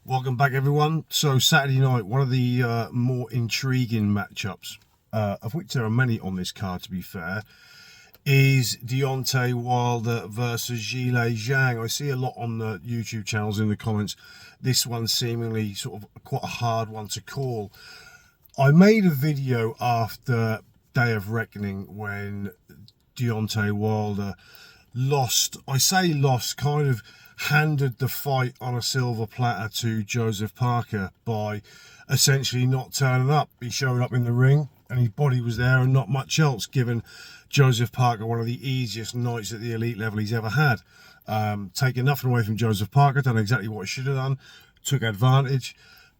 Welcome back, everyone. So Saturday night, one of the more intriguing matchups, of which there are many on this card to be fair, is Deontay Wilder versus Zhilei Zhang. I see a lot on the YouTube channels in the comments, this one seemingly sort of quite a hard one to call. I made a video after Day of Reckoning when Deontay Wilder lost, I say lost, kind of handed the fight on a silver platter to Joseph Parker by essentially not turning up. He showed up in the ring and his body was there and not much else, given Joseph Parker one of the easiest nights at the elite level he's ever had. Taking nothing away from Joseph Parker, done exactly what he should have done, took advantage.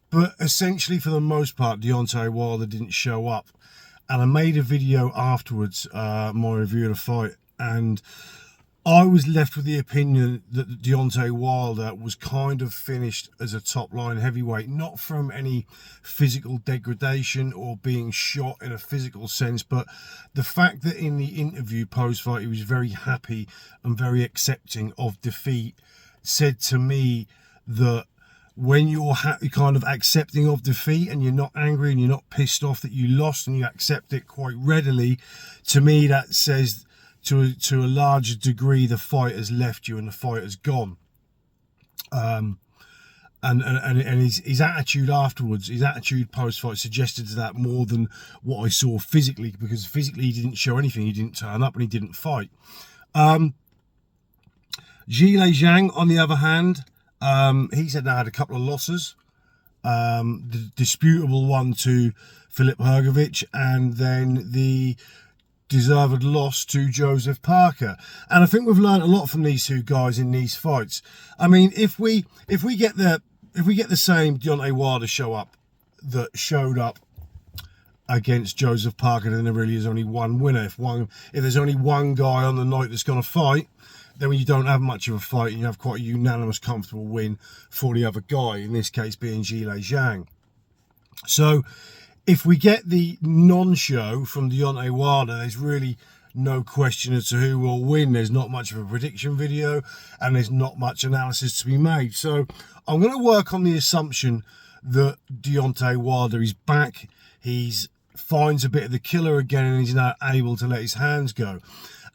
But essentially, for the most part, Deontay Wilder didn't show up. And I made a video afterwards, my review of the fight, and I was left with the opinion that Deontay Wilder was kind of finished as a top-line heavyweight, not from any physical degradation or being shot in a physical sense, but the fact that in the interview post-fight he was very happy and very accepting of defeat said to me that when you're kind of accepting of defeat and you're not angry and you're not pissed off that you lost and you accept it quite readily, to me that says to a larger degree the fight has left you and the fight has gone. And his attitude afterwards, his attitude post-fight suggested that more than what I saw physically, because physically he didn't show anything. He didn't turn up and he didn't fight. Zhilei Zhang, on the other hand, he said now had a couple of losses. The disputable one to Filip Hrgovic, and then the deserved loss to Joseph Parker. And I think we've learned a lot from these two guys in these fights. I mean, if we get the same Deontay Wilder show up that showed up against Joseph Parker, then there really is only one winner. If there's only one guy on the night that's going to fight, then you don't have much of a fight and you have quite a unanimous, comfortable win for the other guy, in this case being Zhilei Zhang. So if we get the non-show from Deontay Wilder, there's really no question as to who will win. There's not much of a prediction video and there's not much analysis to be made. So I'm going to work on the assumption that Deontay Wilder is back. He's finds a bit of the killer again and he's now able to let his hands go.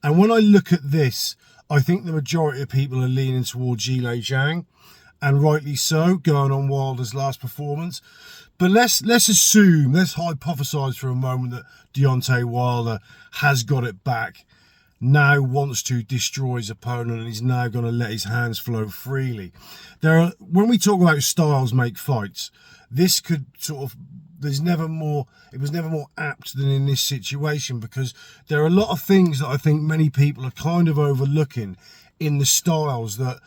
And when I look at this, I think the majority of people are leaning towards Zhilei Zhang, and rightly so, going on Wilder's last performance. But let's assume, let's hypothesize for a moment that Deontay Wilder has got it back, now wants to destroy his opponent, and he's now going to let his hands flow freely. When we talk about styles make fights, this could sort of, it was never more apt than in this situation, because there are a lot of things that I think many people are kind of overlooking in the styles, that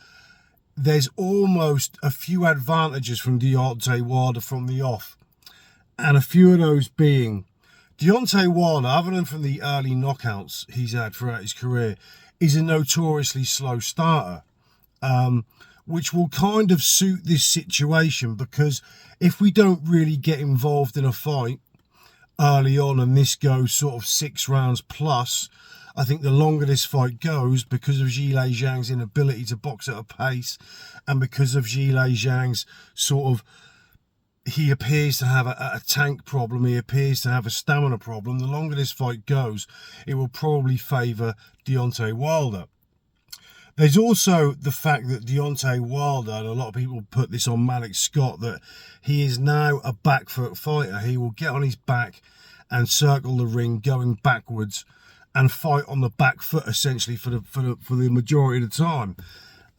there's almost a few advantages from Deontay Wilder from the off. And a few of those being, Deontay Wilder, other than from the early knockouts he's had throughout his career, is a notoriously slow starter, which will kind of suit this situation, because if we don't really get involved in a fight early on and this goes sort of 6 rounds plus, I think the longer this fight goes, because of Zhilei Zhang's inability to box at a pace, and because of Zhilei Zhang's sort of, he appears to have a tank problem, he appears to have a stamina problem, the longer this fight goes, it will probably favour Deontay Wilder. There's also the fact that Deontay Wilder, and a lot of people put this on Malik Scott, that he is now a back foot fighter. He will get on his back and circle the ring going backwards and fight on the back foot essentially for the majority of the time.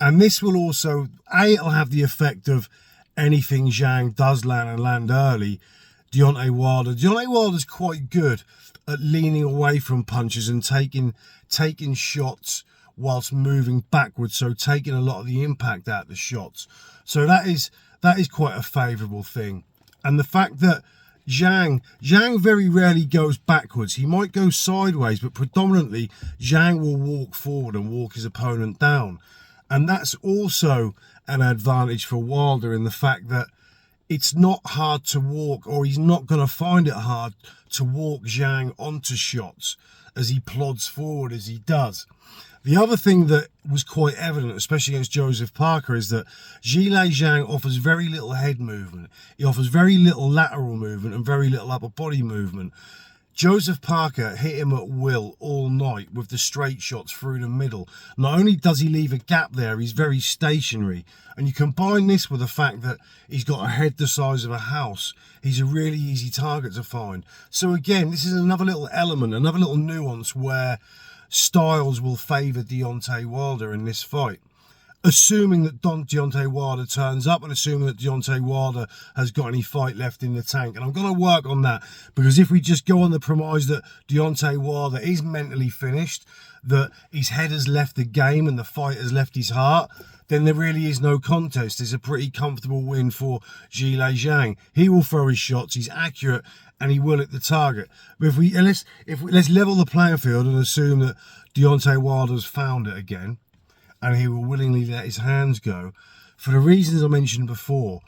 And this will also, it'll have the effect of anything Zhang does land and land early, Deontay Wilder's quite good at leaning away from punches and taking shots whilst moving backwards, so taking a lot of the impact out of the shots. So that is quite a favourable thing. And the fact that Zhang very rarely goes backwards. He might go sideways, but predominantly Zhang will walk forward and walk his opponent down. And that's also an advantage for Wilder, in the fact that it's not hard to walk, or he's not going to find it hard to walk Zhang onto shots as he plods forward as he does. The other thing that was quite evident, especially against Joseph Parker, is that Zhilei Zhang offers very little head movement. He offers very little lateral movement and very little upper body movement. Joseph Parker hit him at will all night with the straight shots through the middle. Not only does he leave a gap there, he's very stationary. And you combine this with the fact that he's got a head the size of a house. He's a really easy target to find. So again, this is another little element, another little nuance where styles will favour Deontay Wilder in this fight. Assuming that Deontay Wilder turns up and assuming that Deontay Wilder has got any fight left in the tank. And I'm going to work on that, because if we just go on the premise that Deontay Wilder is mentally finished, that his head has left the game and the fight has left his heart, then there really is no contest. It's a pretty comfortable win for Zhilei Zhang. He will throw his shots, he's accurate, and he will hit the target. But let's level the playing field and assume that Deontay Wilder's found it again, and he will willingly let his hands go. For the reasons I mentioned before,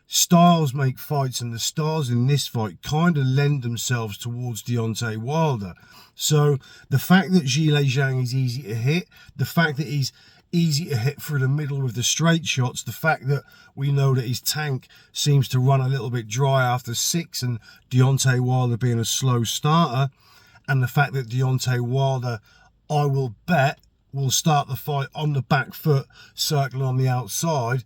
styles make fights, and the styles in this fight kind of lend themselves towards Deontay Wilder. So the fact that Zhilei Zhang is easy to hit, the fact that he's easy to hit through the middle with the straight shots, the fact that we know that his tank seems to run a little bit dry after 6, and Deontay Wilder being a slow starter, and the fact that Deontay Wilder, I will bet, will start the fight on the back foot, circling on the outside,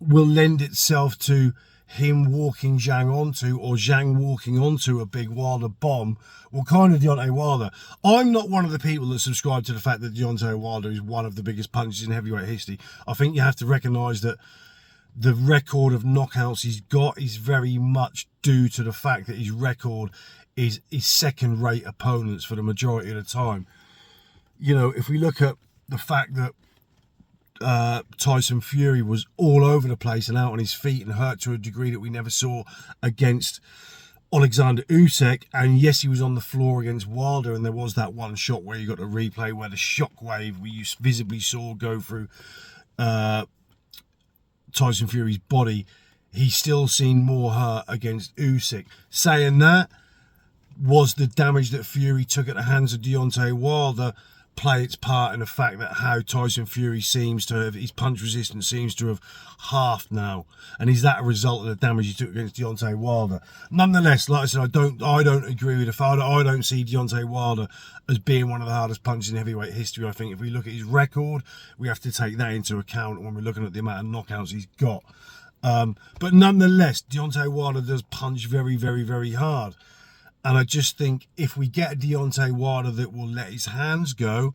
will lend itself to him walking Zhang onto, or Zhang walking onto a big Wilder bomb, will kind of Deontay Wilder. I'm not one of the people that subscribe to the fact that Deontay Wilder is one of the biggest punchers in heavyweight history. I think you have to recognise that the record of knockouts he's got is very much due to the fact that his record is second-rate opponents for the majority of the time. You know, if we look at the fact that Tyson Fury was all over the place and out on his feet and hurt to a degree that we never saw against Alexander Usyk, and yes, he was on the floor against Wilder, and there was that one shot where you got a replay where the shockwave we visibly saw go through Tyson Fury's body. He still seen more hurt against Usyk. Saying that, was the damage that Fury took at the hands of Deontay Wilder play its part in the fact that how Tyson Fury seems to have, his punch resistance seems to have halved now, and is that a result of the damage he took against Deontay Wilder? Nonetheless, like I said, I don't agree with the fact. I don't see Deontay Wilder as being one of the hardest punchers in heavyweight history. I think if we look at his record, we have to take that into account when we're looking at the amount of knockouts he's got. But nonetheless, Deontay Wilder does punch very, very, very hard. And I just think if we get a Deontay Wilder that will let his hands go,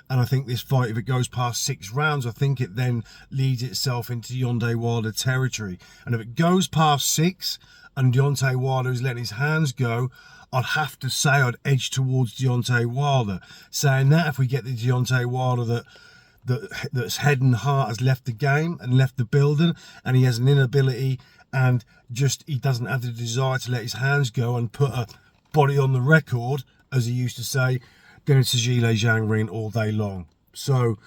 and I think this fight, if it goes past 6 rounds, I think it then leads itself into Deontay Wilder territory. And if it goes past 6 and Deontay Wilder is letting his hands go, I'd have to say I'd edge towards Deontay Wilder. Saying that, if we get the Deontay Wilder that's head and heart has left the game and left the building, and he has an inability and just he doesn't have the desire to let his hands go and put a body on the record, as he used to say, then it's a Zhilei Zhang ring all day long. So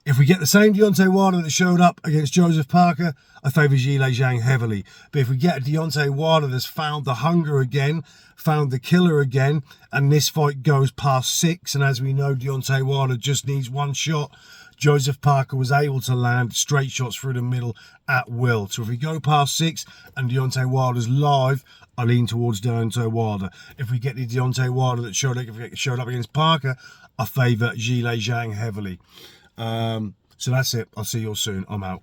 if we get the same Deontay Wilder that showed up against Joseph Parker, I favour Zhilei Zhang heavily. But if we get a Deontay Wilder that's found the hunger again, found the killer again, and this fight goes past 6, and as we know, Deontay Wilder just needs one shot, Joseph Parker was able to land straight shots through the middle at will. So if we go past 6 and Deontay Wilder's live, I lean towards Deontay Wilder. If we get the Deontay Wilder that showed up against Parker, I favour Zhilei Zhang heavily. So that's it. I'll see you all soon. I'm out.